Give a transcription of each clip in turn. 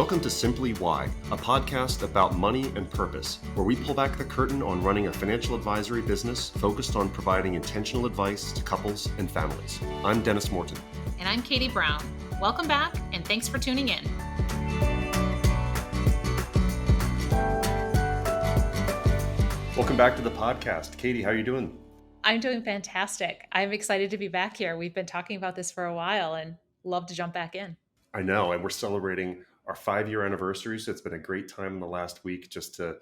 Welcome to Simply Why, a podcast about money and purpose, where we pull back the curtain on running a financial advisory business focused on providing intentional advice to couples and families. I'm Dennis Morton. And I'm Katie Brown. Welcome back, and thanks for tuning in. Welcome back to the podcast. Katie, how are you doing? I'm doing fantastic. I'm excited to be back here. We've been talking about this for a while and love to jump back in. I know, and we're celebrating our 5-year anniversary, so it's been a great time in the last week just to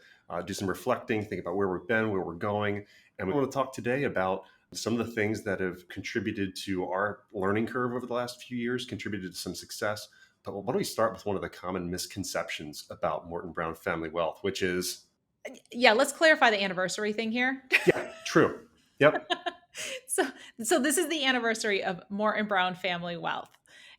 do some reflecting, think about where we've been, where we're going. And we want to talk today about some of the things that have contributed to our learning curve over the last few years, contributed to some success. But why don't we start with one of the common misconceptions about Morton Brown Family Wealth, which is... Yeah, let's clarify the anniversary thing here. Yeah, true. Yep. So this is the anniversary of Morton Brown Family Wealth.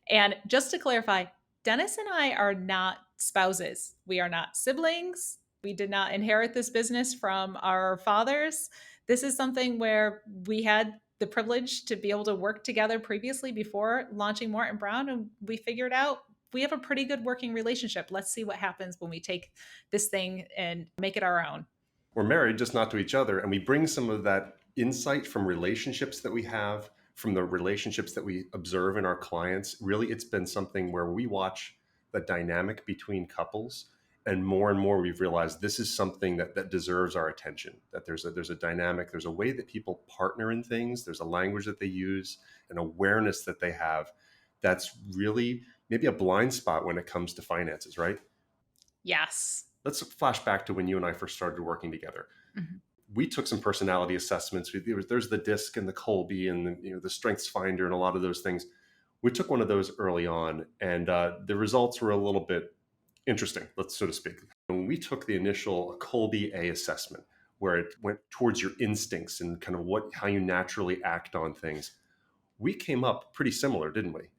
And just to clarify, Dennis and I are not spouses. We are not siblings. We did not inherit this business from our fathers. This is something where we had the privilege to be able to work together previously before launching Morton Brown. And we figured out we have a pretty good working relationship. Let's see what happens when we take this thing and make it our own. We're married, just not to each other. And we bring some of that insight from relationships that we have, from the relationships that we observe in our clients. Really, it's been something where we watch the dynamic between couples. And more we've realized this is something that deserves our attention, that there's a dynamic, there's a way that people partner in things, there's a language that they use, an awareness that they have that's really maybe a blind spot when it comes to finances, right? Yes. Let's flash back to when you and I first started working together. Mm-hmm. We took some personality assessments. There's the DISC and the Colby and the Strengths Finder and a lot of those things. We took one of those early on, and the results were a little bit interesting, so to speak. When we took the initial Colby A assessment, where it went towards your instincts and kind of how you naturally act on things, we came up pretty similar, didn't we?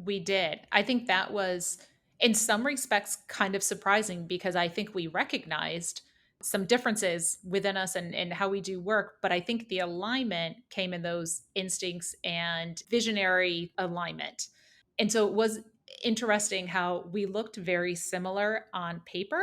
We did. I think that was, in some respects, kind of surprising because I think we recognized some differences within us and how we do work. But I think the alignment came in those instincts and visionary alignment. And so it was interesting how we looked very similar on paper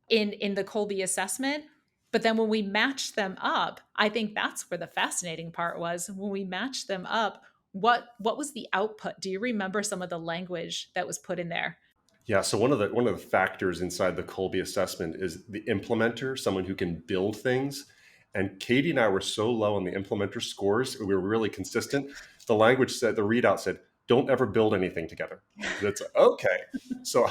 in the Colby assessment. But then when we matched them up, I think that's where the fascinating part was. When we matched them up, what was the output? Do you remember some of the language that was put in there? Yeah, so one of the factors inside the Colby assessment is the implementer, someone who can build things. And Katie and I were so low on the implementer scores, we were really consistent. The readout said, don't ever build anything together. That's okay. So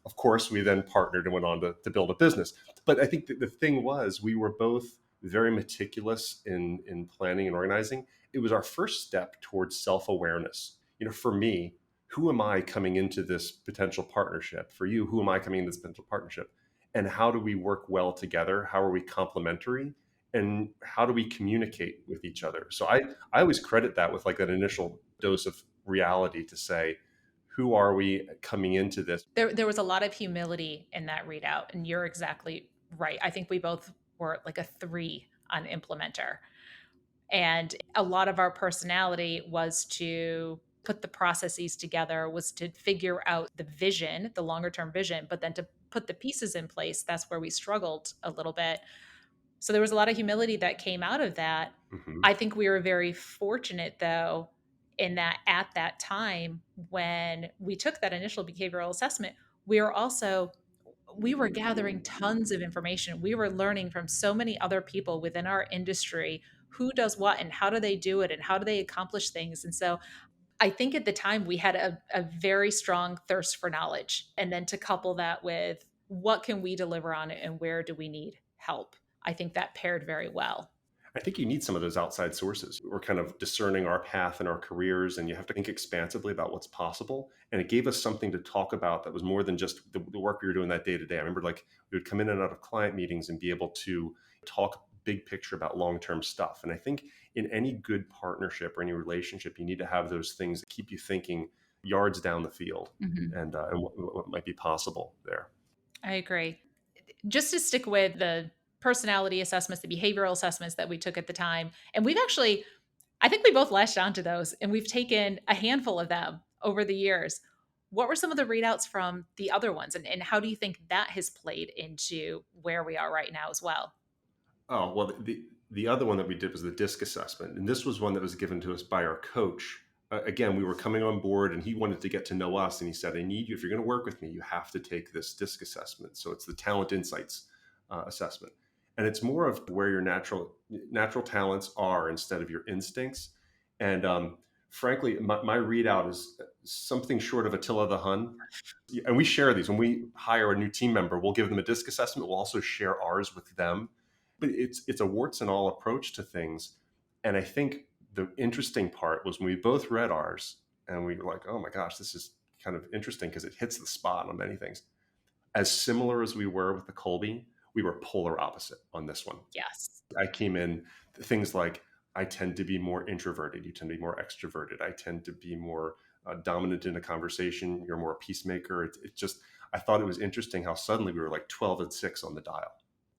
of course, we then partnered and went on to build a business. But I think that the thing was, we were both very meticulous in planning and organizing. It was our first step towards self-awareness. For me, who am I coming into this potential partnership? For you, who am I coming into this potential partnership? And how do we work well together? How are we complementary? And how do we communicate with each other? So I always credit that with like that initial dose of reality to say, who are we coming into this? There was a lot of humility in that readout, and you're exactly right. I think we both were like a 3 on implementer. And a lot of our personality was to put the processes together, was to figure out the vision, the longer term vision, but then to put the pieces in place, that's where we struggled a little bit. So there was a lot of humility that came out of that. Mm-hmm. I think we were very fortunate, though, in that at that time when we took that initial behavioral assessment, we were gathering tons of information. We were learning from so many other people within our industry who does what and how do they do it and how do they accomplish things. And so I think at the time we had a very strong thirst for knowledge. And then to couple that with what can we deliver on it and where do we need help? I think that paired very well. I think you need some of those outside sources. We're kind of discerning our path and our careers, and you have to think expansively about what's possible. And it gave us something to talk about that was more than just the work we were doing that day to day. I remember we would come in and out of client meetings and be able to talk big picture about long-term stuff. And I think in any good partnership or any relationship, you need to have those things that keep you thinking yards down the field. Mm-hmm. and what might be possible there. I agree. Just to stick with the personality assessments, the behavioral assessments that we took at the time. And I think we both latched onto those and we've taken a handful of them over the years. What were some of the readouts from the other ones, and how do you think that has played into where we are right now as well? Oh, well, the other one that we did was the DISC assessment, and this was one that was given to us by our coach. Again, we were coming on board, and he wanted to get to know us, and he said, "I need you if you're going to work with me, you have to take this DISC assessment." So it's the Talent Insights assessment, and it's more of where your natural talents are instead of your instincts. And frankly, my readout is something short of Attila the Hun. And we share these when we hire a new team member. We'll give them a DISC assessment. We'll also share ours with them, but it's a warts and all approach to things. And I think the interesting part was when we both read ours and we were like, oh my gosh, this is kind of interesting because it hits the spot on many things. As similar as we were with the Colby, we were polar opposite on this one. Yes. I came in things like I tend to be more introverted. You tend to be more extroverted. I tend to be more dominant in a conversation. You're more a peacemaker. It just, I thought it was interesting how suddenly we were like 12 and 6 on the dial.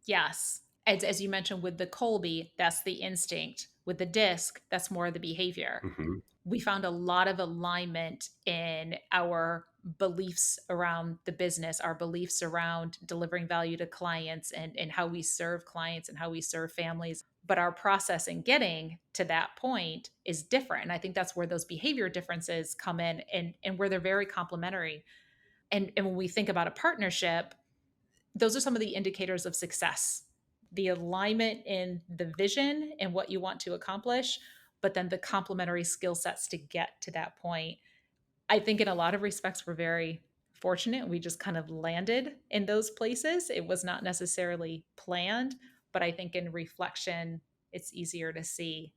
Yes. As you mentioned with the Colby, that's the instinct. With the disc, that's more of the behavior. Hmm. We found a lot of alignment in our beliefs around the business, our beliefs around delivering value to clients and how we serve clients and how we serve families. But our process in getting to that point is different. And I think that's where those behavior differences come in and where they're very complementary. And when we think about a partnership, those are some of the indicators of success, the alignment in the vision and what you want to accomplish, but then the complementary skill sets to get to that point. I think in a lot of respects, we're very fortunate. We just kind of landed in those places. It was not necessarily planned, but I think in reflection, it's easier to see.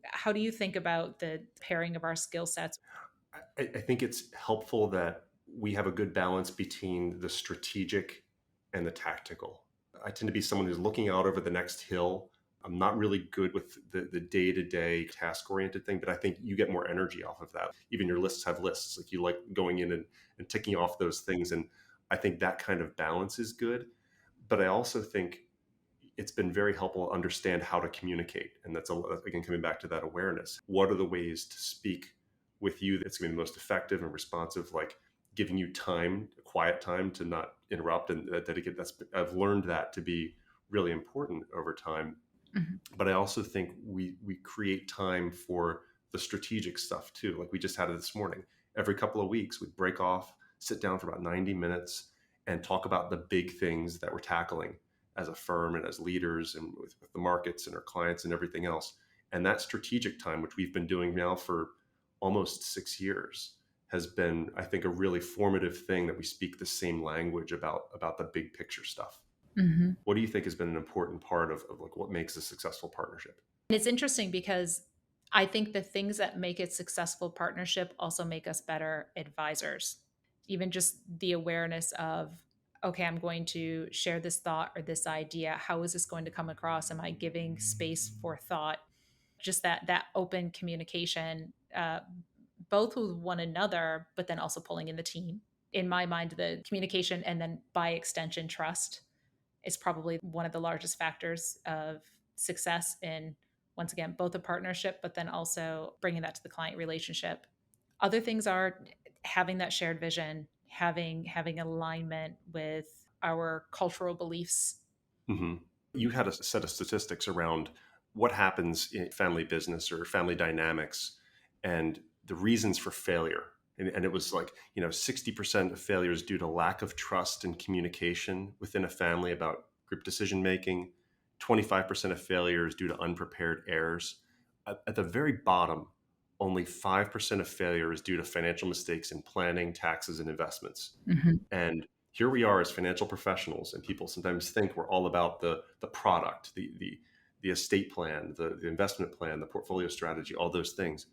How do you think about the pairing of our skill sets? I think it's helpful that we have a good balance between the strategic and the tactical. I tend to be someone who's looking out over the next hill. I'm not really good with the day-to-day task oriented thing, but I think you get more energy off of that. Even your lists have lists. Like you like going in and ticking off those things. And I think that kind of balance is good. But I also think it's been very helpful to understand how to communicate. And that's, again, coming back to that awareness. What are the ways to speak with you that's going to be the most effective and responsive? Like giving you time, quiet time to not interrupt and dedicate. I've learned that to be really important over time. Mhm. But I also think we create time for the strategic stuff too. Like we just had it this morning. Every couple of weeks, we'd break off, sit down for about 90 minutes, and talk about the big things that we're tackling as a firm and as leaders and with the markets and our clients and everything else. And that strategic time, which we've been doing now for almost 6 years, has been, I think, a really formative thing that we speak the same language about the big picture stuff. Mhm. What do you think has been an important part of like what makes a successful partnership? And it's interesting because I think the things that make it successful partnership also make us better advisors. Even just the awareness of, okay, I'm going to share this thought or this idea. How is this going to come across? Am I giving space for thought? Just that open communication, both with one another, but then also pulling in the team. In my mind, the communication and then by extension, trust is probably one of the largest factors of success in, once again, both a partnership, but then also bringing that to the client relationship. Other things are having that shared vision, having alignment with our cultural beliefs. Hmm. You had a set of statistics around what happens in family business or family dynamics and the reasons for failure. And it was like, 60% of failures due to lack of trust and communication within a family about group decision making, 25% of failures due to unprepared errors. At the very bottom, only 5% of failure is due to financial mistakes in planning, taxes, and investments. Mhm. And here we are as financial professionals, and people sometimes think we're all about the product, the estate plan, the investment plan, the portfolio strategy, all those things.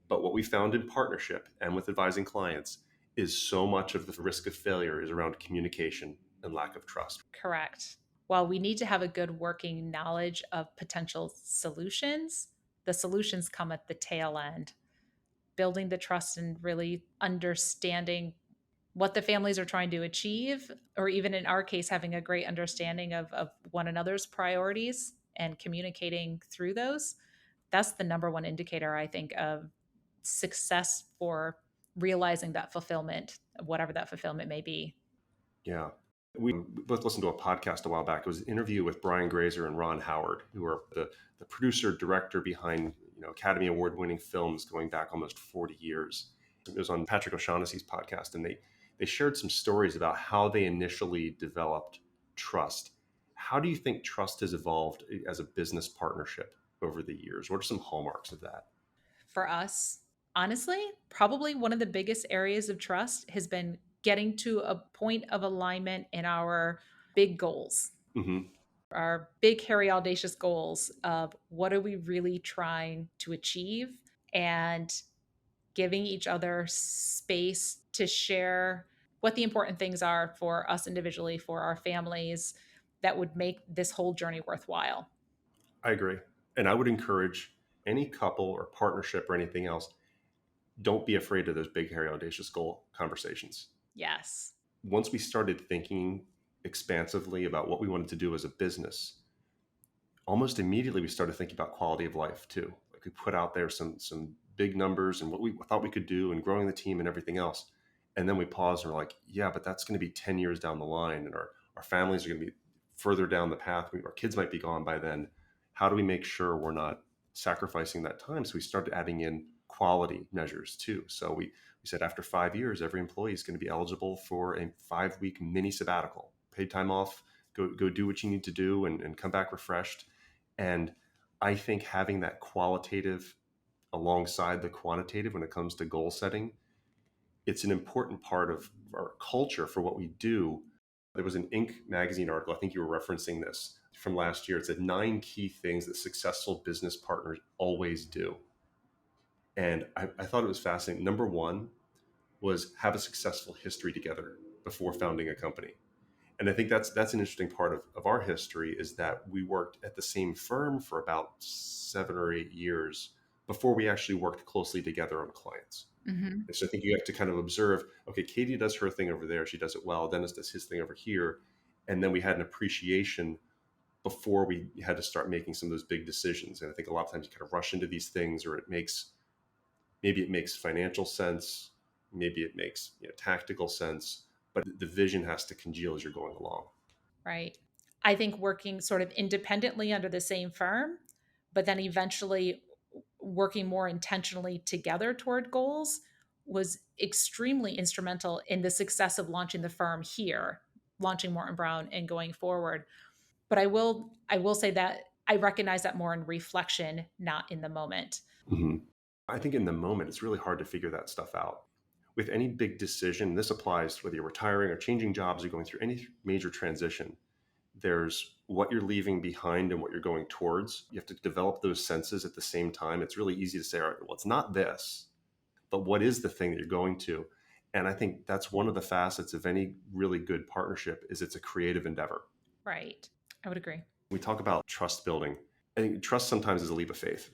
But what we found in partnership and with advising clients is so much of the risk of failure is around communication and lack of trust. Correct. While we need to have a good working knowledge of potential solutions, the solutions come at the tail end. Building the trust and really understanding what the families are trying to achieve, or even in our case, having a great understanding of one another's priorities and communicating through those. That's the number one indicator, I think, of success for realizing that fulfillment, whatever that fulfillment may be. Yeah. We both listened to a podcast a while back. It was an interview with Brian Grazer and Ron Howard, who are the producer director behind Academy Award winning films going back almost 40 years. It was on Patrick O'Shaughnessy's podcast, and they shared some stories about how they initially developed trust. How do you think trust has evolved as a business partnership over the years? What are some hallmarks of that? For us, honestly, probably one of the biggest areas of trust has been getting to a point of alignment in our big goals, Hmm. our big, hairy, audacious goals of what are we really trying to achieve, and giving each other space to share what the important things are for us individually, for our families, that would make this whole journey worthwhile. I agree. And I would encourage any couple or partnership or anything else, don't be afraid of those big, hairy, audacious goal conversations. Yes. Once we started thinking expansively about what we wanted to do as a business, almost immediately we started thinking about quality of life too. Like we put out there some big numbers and what we thought we could do and growing the team and everything else. And then we paused and we're like, yeah, but that's going to be 10 years down the line and our families are going to be further down the path. Our kids might be gone by then. How do we make sure we're not sacrificing that time? So we started adding in quality measures too. So we said after 5 years, every employee is going to be eligible for a 5-week mini sabbatical, paid time off, go do what you need to do and come back refreshed. And I think having that qualitative alongside the quantitative when it comes to goal setting, it's an important part of our culture for what we do. There was an Inc. magazine article, I think you were referencing this from last year. It said 9 key things that successful business partners always do. And I thought it was fascinating. Number one was have a successful history together before founding a company. And I think that's an interesting part of our history is that we worked at the same firm for about 7 or 8 years before we actually worked closely together on clients. Hmm. And so I think you have to kind of observe, okay, Katie does her thing over there. She does it well. Dennis does his thing over here. And then we had an appreciation before we had to start making some of those big decisions. And I think a lot of times you kind of rush into these things or maybe it makes financial sense. Maybe it makes tactical sense, but the vision has to congeal as you're going along. Right. I think working sort of independently under the same firm, but then eventually working more intentionally together toward goals was extremely instrumental in the success of launching the firm here, launching Morton Brown and going forward. But I will say that I recognize that more in reflection, not in the moment. Mhm. I think in the moment, it's really hard to figure that stuff out. With any big decision, this applies whether you're retiring or changing jobs or going through any major transition, there's what you're leaving behind and what you're going towards. You have to develop those senses at the same time. It's really easy to say, all right, well, it's not this, but what is the thing that you're going to? And I think that's one of the facets of any really good partnership is it's a creative endeavor. Right. I would agree. We talk about trust building. I think trust sometimes is a leap of faith.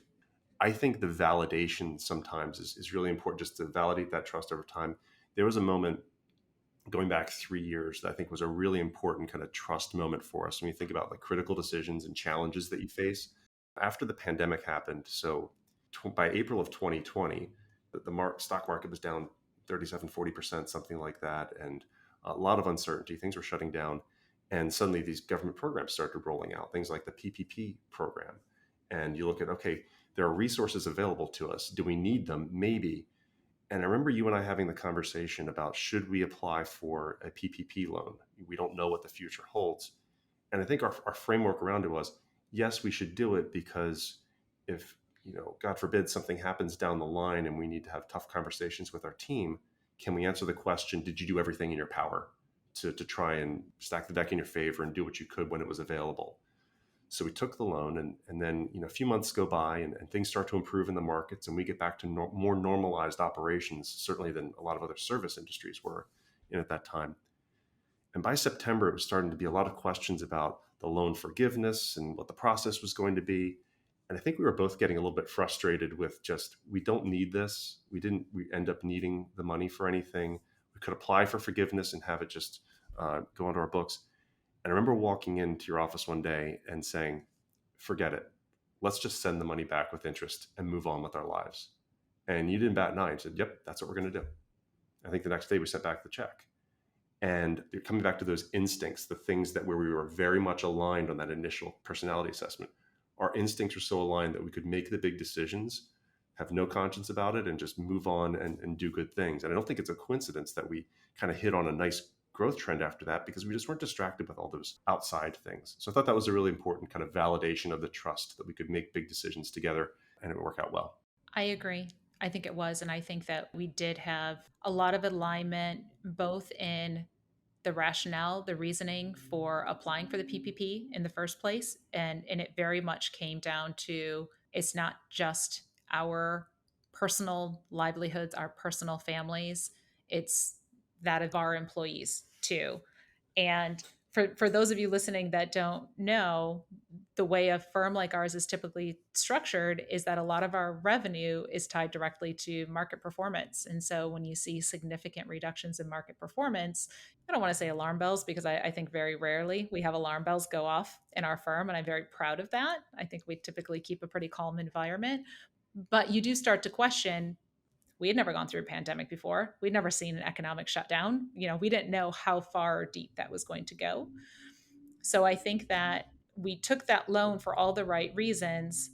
I think the validation sometimes is really important just to validate that trust over time. There was a moment going back 3 years that I think was a really important kind of trust moment for us when you think about like critical decisions and challenges that you face after the pandemic happened. So by April of 2020, the stock market was down 37, 40%, something like that. And a lot of uncertainty, things were shutting down. And suddenly these government programs started rolling out, things like the PPP program. And you look at, okay, there are resources available to us. Do we need them? Maybe. And I remember you and I having the conversation about should we apply for a PPP loan? We don't know what the future holds. And I think our framework around it was, yes, we should do it because if, God forbid something happens down the line and we need to have tough conversations with our team, can we answer the question, did you do everything in your power to try and stack the deck in your favor and do what you could when it was available? So we took the loan and then, a few months go by and things start to improve in the markets and we get back to more normalized operations, certainly than a lot of other service industries were in at that time. And by September, it was starting to be a lot of questions about the loan forgiveness and what the process was going to be. And I think we were both getting a little bit frustrated with just, we don't need this. We end up needing the money for anything. We could apply for forgiveness and have it just go onto our books. And I remember walking into your office one day and saying, forget it. Let's just send the money back with interest and move on with our lives. And you didn't bat an eye and said, yep, that's what we're going to do. I think the next day we sent back the check. And coming back to those instincts, the things that where we were very much aligned on that initial personality assessment, our instincts were so aligned that we could make the big decisions, have no conscience about it, and just move on and do good things. And I don't think it's a coincidence that we kind of hit on a nice growth trend after that, because we just weren't distracted with all those outside things. So I thought that was a really important kind of validation of the trust that we could make big decisions together and it would work out well. I agree. I think it was. And I think that we did have a lot of alignment, both in the rationale, the reasoning for applying for the PPP in the first place. And it very much came down to it's not just our personal livelihoods, our personal families, it's that of our employees too. And for those of you listening that don't know, the way a firm like ours is typically structured is that a lot of our revenue is tied directly to market performance. And so when you see significant reductions in market performance, I don't want to say alarm bells because I think very rarely we have alarm bells go off in our firm. And I'm very proud of that. I think we typically keep a pretty calm environment. But you do start to question, we had never gone through a pandemic before. We'd never seen an economic shutdown. We didn't know how far or deep that was going to go. So I think that we took that loan for all the right reasons,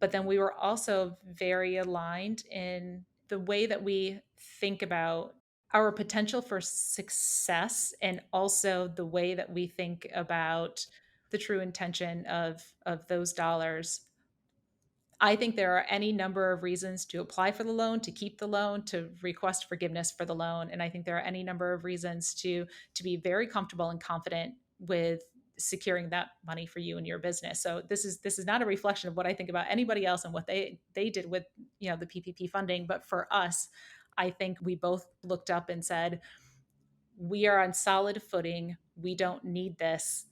but then we were also very aligned in the way that we think about our potential for success, and also the way that we think about the true intention of those dollars. I think there are any number of reasons to apply for the loan, to keep the loan, to request forgiveness for the loan. And I think there are any number of reasons to be very comfortable and confident with securing that money for you and your business. So this is not a reflection of what I think about anybody else and what they did with the PPP funding. But for us, I think we both looked up and said, we are on solid footing. We don't need this.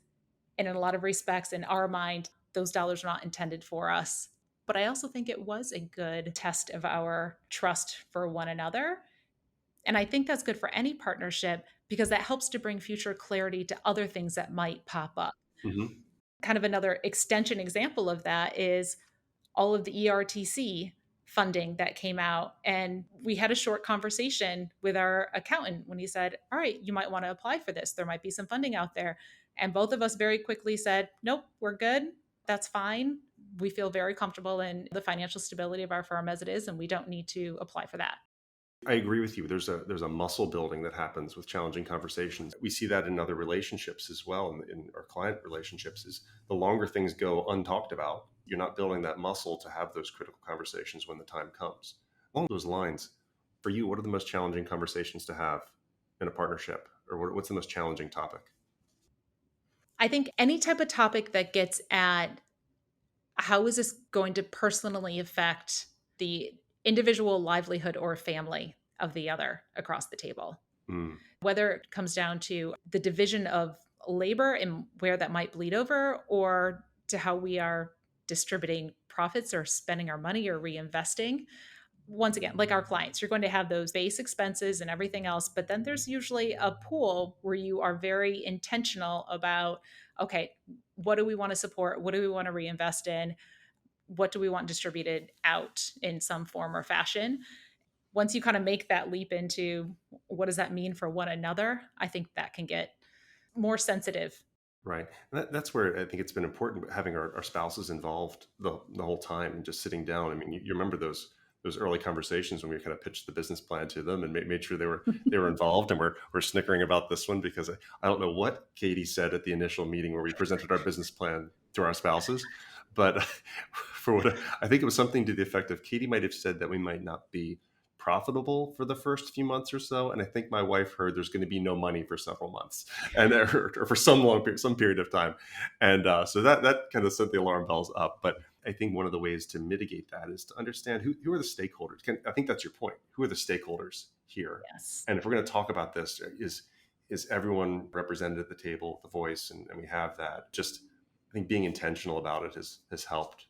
And in a lot of respects, in our mind, those dollars are not intended for us. But I also think it was a good test of our trust for one another. And I think that's good for any partnership because that helps to bring future clarity to other things that might pop up. Mm-hmm. Kind of another extension example of that is all of the ERTC funding that came out. And we had a short conversation with our accountant when he said, all right, you might want to apply for this. There might be some funding out there. And both of us very quickly said, nope, we're good. That's fine. We feel very comfortable in the financial stability of our firm as it is, and we don't need to apply for that. I agree with you. There's a muscle building that happens with challenging conversations. We see that in other relationships as well, in our client relationships. Is the longer things go untalked about, you're not building that muscle to have those critical conversations when the time comes. Along those lines, for you, what are the most challenging conversations to have in a partnership, or what's the most challenging topic? I think any type of topic that gets at how is this going to personally affect the individual livelihood or family of the other across the table? Mm, Whether it comes down to the division of labor and where that might bleed over, or to how we are distributing profits or spending our money or reinvesting. Once again, like our clients, you're going to have those base expenses and everything else, but then there's usually a pool where you are very intentional about, okay, what do we want to support? What do we want to reinvest in? What do we want distributed out in some form or fashion? Once you kind of make that leap into what does that mean for one another, I think that can get more sensitive. right. And that's where I think it's been important having our spouses involved the whole time and just sitting down. I mean, you remember those early conversations when we kind of pitched the business plan to them and made sure they were involved, and we're snickering about this one because I don't know what Katie said at the initial meeting where we presented our business plan to our spouses, but for what I think it was something to the effect of, Katie might have said that we might not be profitable for the first few months or so, and I think my wife heard there's going to be no money for several months, and or for some period of time, and so that kind of set the alarm bells up. But I think one of the ways to mitigate that is to understand who are the stakeholders. I think that's your point. Who are the stakeholders here? Yes. And if we're going to talk about this, is everyone represented at the table with the voice, and we have that. Just I think being intentional about it has helped.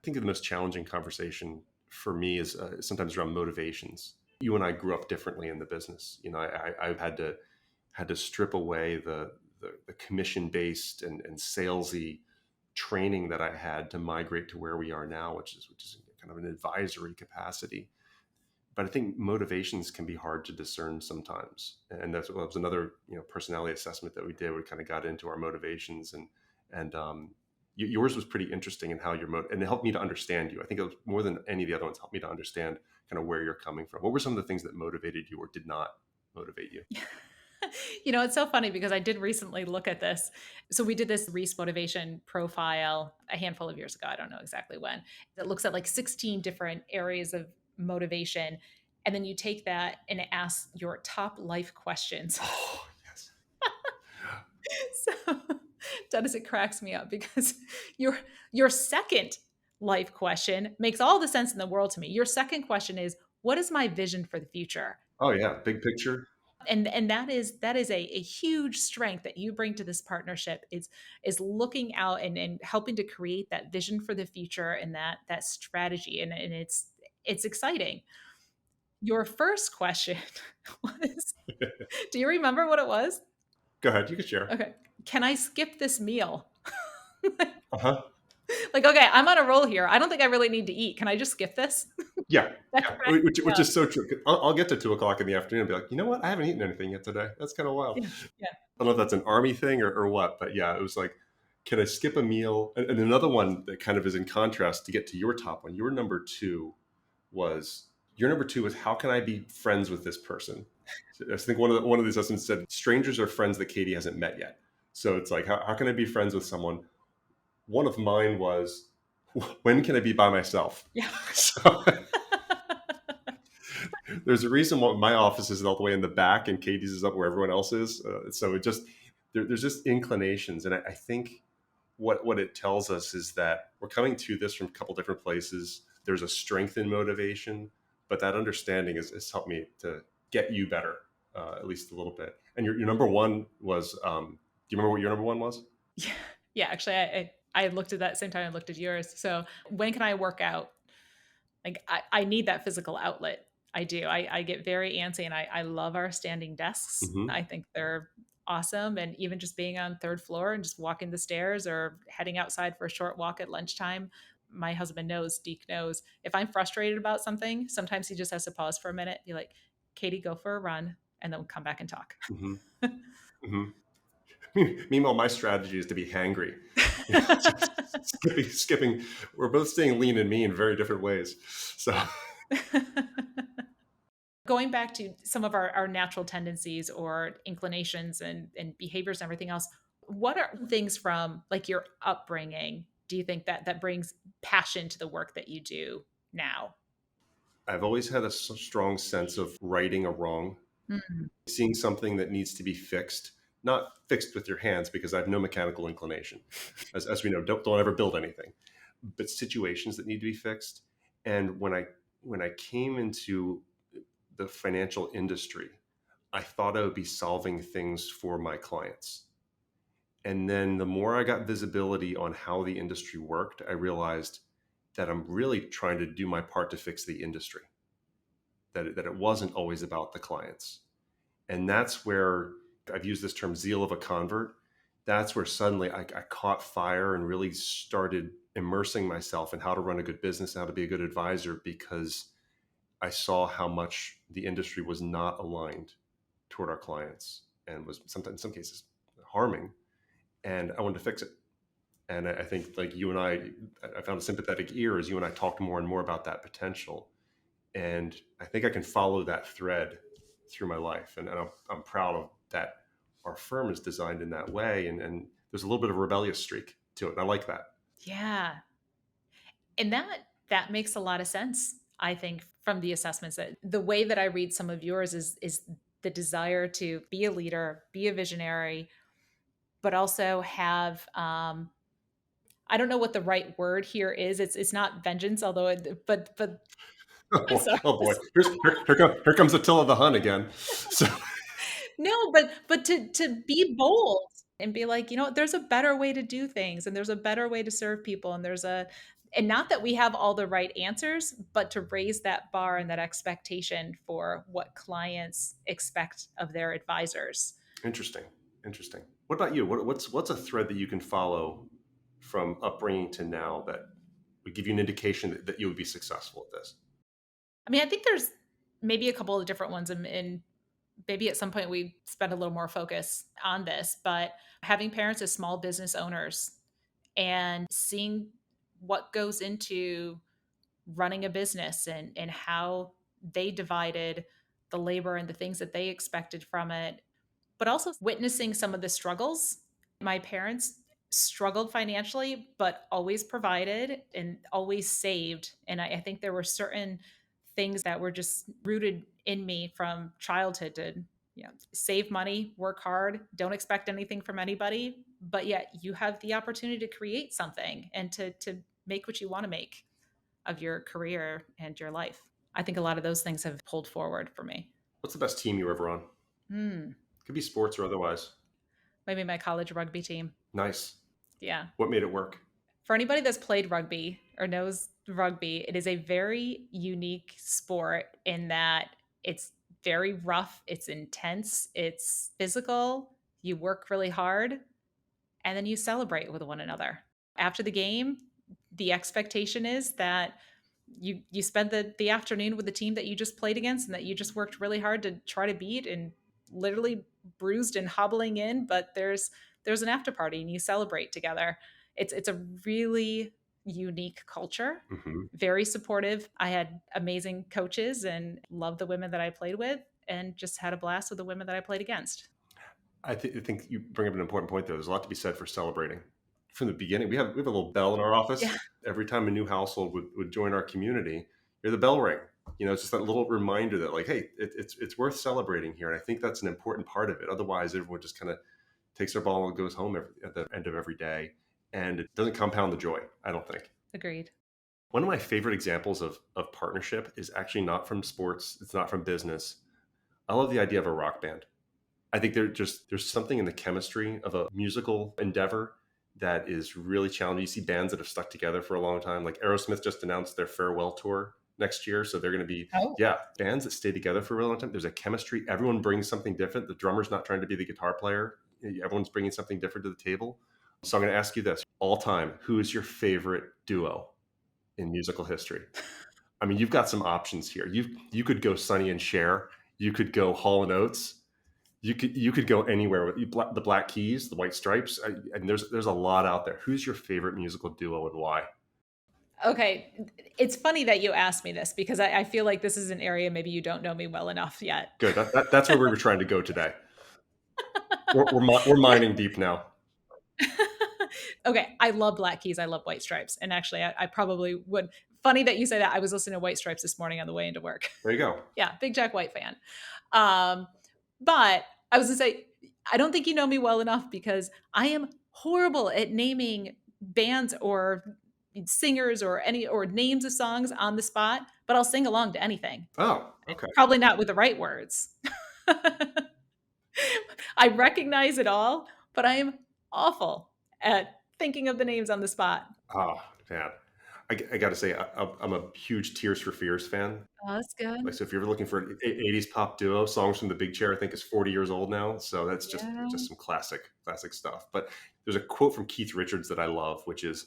I think the most challenging conversation for me is sometimes around motivations. You and I grew up differently in the business. I've had to strip away the commission based and salesy training that I had to migrate to where we are now, which is kind of an advisory capacity. but I think motivations can be hard to discern sometimes. And that was another, personality assessment that we did. We kind of got into our motivations, and yours was pretty interesting in how and it helped me to understand you. I think it was more than any of the other ones helped me to understand kind of where you're coming from. What were some of the things that motivated you or did not motivate you? It's so funny because I did recently look at this. So we did this Reese motivation profile a handful of years ago. I don't know exactly when. That looks at like 16 different areas of motivation. And then you take that and it asks your top life questions. Oh, yes. So Dennis, it cracks me up because your your second life question makes all the sense in the world to me. Your second question is, what is my vision for the future? Oh, yeah. Big picture. And that is a huge strength that you bring to this partnership is looking out and helping to create that vision for the future and that strategy and it's exciting. Your first question was, do you remember what it was? Go ahead. You can share. Okay. Can I skip this meal? Uh huh. Like, okay, I'm on a roll here. I don't think I really need to eat. Can I just skip this? Yeah. That Yeah. cracked Which me up. is so true. I'll get to 2 o'clock in the afternoon and be like, you know what? I haven't eaten anything yet today. That's kind of wild. Yeah. Yeah. I don't know if that's an army thing or what, but yeah, it was like, can I skip a meal? And another one that kind of is in contrast to get to your top one. Was your number two was how can I be friends with this person? So I think one of these lessons said strangers are friends that Katie hasn't met yet. So it's like how can I be friends with someone? One of mine was when can I be by myself? Yeah. So there's a reason why my office is all the way in the back and Katie's is up where everyone else is. So it just there's just inclinations, and I think what it tells us is that we're coming to this from a couple different places. There's a strength in motivation, but that understanding has helped me to get you better, at least a little bit. And your number one was, do you remember what your number one was? Yeah. Yeah. Actually, I looked at that same time I looked at yours. So when can I work out? Like I need that physical outlet. I do. I get very antsy and I love our standing desks. Hmm. I think they're awesome. And even just being on third floor and just walking the stairs or heading outside for a short walk at lunchtime. My husband knows, Deke knows, if I'm frustrated about something, sometimes he just has to pause for a minute, be like, Katie, go for a run, and then we'll come back and talk. Hmm. Hmm. Meanwhile, my strategy is to be hangry. Skipping. We're both staying lean and mean in very different ways. So Going back to some of our natural tendencies or inclinations and behaviors and everything else, what are things from like your upbringing do you think that brings passion to the work that you do now? I've always had a strong sense of righting a wrong, Mm. seeing something that needs to be fixed, not fixed with your hands because I have no mechanical inclination. As we know, don't ever build anything, but situations that need to be fixed. And when I came into the financial industry, I thought I would be solving things for my clients. And then the more I got visibility on how the industry worked, I realized that I'm really trying to do my part to fix the industry, that it wasn't always about the clients. And that's where I've used this term zeal of a convert. That's where suddenly I caught fire and really started immersing myself in how to run a good business, how to be a good advisor, because I saw how much the industry was not aligned toward our clients and was sometimes in some cases harming. And I wanted to fix it. And I think like you and I found a sympathetic ear as you and I talked more and more about that potential. And I think I can follow that thread through my life. And I'm proud of that. Our firm is designed in that way. And there's a little bit of a rebellious streak to it. And I like that. Yeah. And that makes a lot of sense, I think, from the assessments. That the way that I read some of yours is the desire to be a leader, be a visionary, but also have I don't know what the right word here is. It's not vengeance, although but I'm Oh, sorry. oh boy, here comes Attila the Hun again. So No, but to be bold and be like, there's a better way to do things and there's a better way to serve people and not that we have all the right answers, but to raise that bar and that expectation for what clients expect of their advisors. interesting, interesting. What about you? What's a thread that you can follow from upbringing to now that would give you an indication that you would be successful at this? I mean, I think maybe a couple of different ones, and maybe at some point we spend a little more focus on this, but having parents as small business owners and seeing what goes into running a business, and how they divided the labor and the things that they expected from it, but also witnessing some of the struggles. My parents struggled financially, but always provided and always saved. And I think there were certain things that were just rooted in me from childhood to, save money, work hard, don't expect anything from anybody, but yet you have the opportunity to create something and to make what you want to make of your career and your life. I think a lot of those things have pulled forward for me. What's the best team you were ever on? Hmm. Could be sports or otherwise. Maybe my college rugby team. Nice. Yeah. What made it work? For anybody that's played rugby or knows rugby, it is a very unique sport in that it's very rough, it's intense, it's physical. You work really hard and then you celebrate with one another. After the game, the expectation is that you spend the afternoon with the team that you just played against and that you just worked really hard to try to beat, and literally bruised and hobbling in, but there's an after party and you celebrate together. It's a really unique culture, Hmm. very supportive. I had amazing coaches and loved the women that I played with, and just had a blast with the women that I played against. I think you bring up an important point there. There's a lot to be said for celebrating. From the beginning, we have a little bell in our Yeah. office. Every time a new household would join our community, hear the bell ring. It's just that little reminder that, like, hey, it's worth celebrating here. And I think that's an important part of it. Otherwise, everyone just kind of takes their ball and goes home at the end of every day. And it doesn't compound the joy, I don't think. Agreed. One of my favorite examples of partnership is actually not from sports. It's not from business. I love the idea of a rock band. I think there's something in the chemistry of a musical endeavor that is really challenging. You see bands that have stuck together for a long time. Like Aerosmith just announced their farewell tour next year, so they're going to be Oh, bands that stay together for a really long time. There's a chemistry. Everyone brings something different. The drummer's not trying to be the guitar player. Everyone's bringing something different to the table. So I'm going to ask you this: all time, who is your favorite duo in musical history? I mean, you've got some options here. You could go Sonny and Cher. You could go Hall and Oates. You could go anywhere with the Black Keys, the White Stripes, and there's a lot out there. Who's your favorite musical duo and why? okay. It's funny that you asked me this, because I feel like this is an area maybe you don't know me well enough yet. Good. That's where we were trying to go today. We're mining deep now. Okay, I love Black Keys. I love White Stripes, and actually, I probably would. Funny that you say that. I was listening to White Stripes this morning on the way into work. There you go. Yeah, big Jack White fan. Um, but I was gonna say, I don't think you know me well enough, because I am horrible at naming bands or singers or names of songs on the spot. But I'll sing along to anything. Oh, okay. Probably not with the right words. I recognize it all, but I am awful at thinking of the names on the spot. Oh, man. I got to say, I'm a huge Tears for Fears fan. Oh, that's good. Like, so if you're ever looking for an 80s pop duo, Songs from the Big Chair, I think is 40 years old now. So that's Yeah. just some classic stuff. But there's a quote from Keith Richards that I love, which is,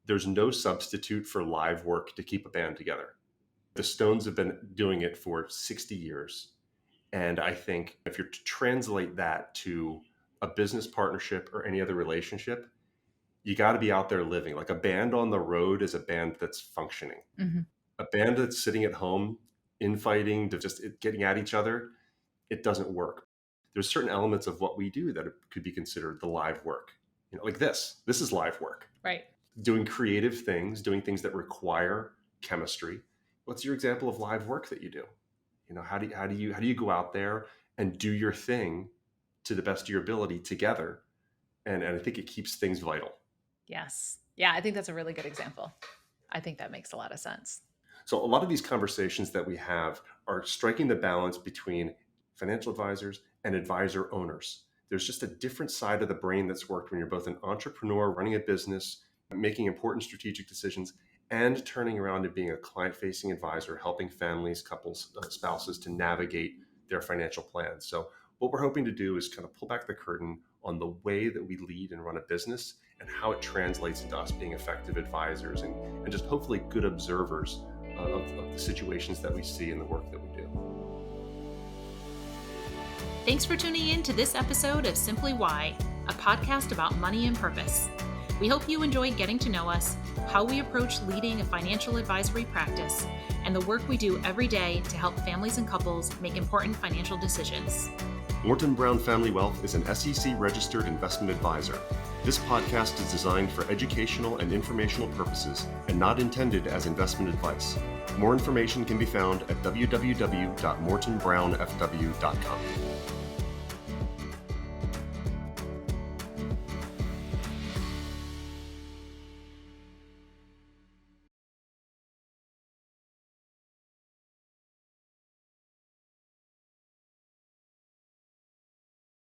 "There's no substitute for live work to keep a band together." The Stones have been doing it for 60 years. And I think if you're to translate that to a business partnership or any other relationship, you got to be out there living. Like, a band on the road is a band that's functioning. Mhm. A band that's sitting at home, infighting, to just getting at each other, it doesn't work. There's certain elements of what we do that could be considered the live work. Like this. This is live work. Right. Doing creative things, doing things that require chemistry. What's your example of live work that you do? How do you go out there and do your thing to the best of your ability together? And I think it keeps things vital. Yes. Yeah, I think that's a really good example. I think that makes a lot of sense. So a lot of these conversations that we have are striking the balance between financial advisors and advisor owners. There's just a different side of the brain that's worked when you're both an entrepreneur running a business, making important strategic decisions, and turning around and being a client-facing advisor, helping families, couples, spouses to navigate their financial plans. So what we're hoping to do is kind of pull back the curtain on the way that we lead and run a business, and how it translates into us being effective advisors and just hopefully good observers of the situations that we see and the work that we do. Thanks for tuning in to this episode of Simply Why, a podcast about money and purpose. We hope you enjoyed getting to know us, how we approach leading a financial advisory practice, and the work we do every day to help families and couples make important financial decisions. Morton Brown Family Wealth is an SEC-registered investment advisor. This podcast is designed for educational and informational purposes and not intended as investment advice. More information can be found at www.mortonbrownfw.com.